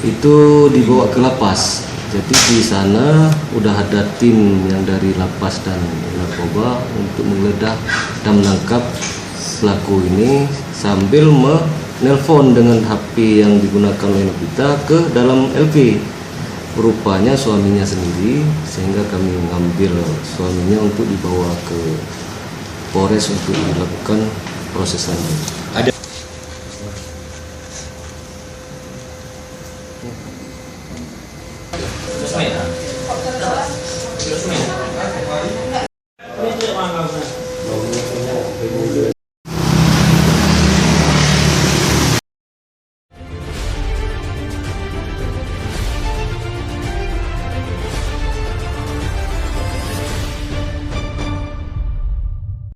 itu dibawa ke lapas. Jadi di sana udah ada tim yang dari lapas dan narkoba untuk menggeledah dan menangkap pelaku ini sambil menelpon dengan HP yang digunakan oleh Novita ke dalam LP. Rupanya suaminya sendiri, sehingga kami mengambil suaminya untuk dibawa ke Polres untuk dilakukan proses lanjut.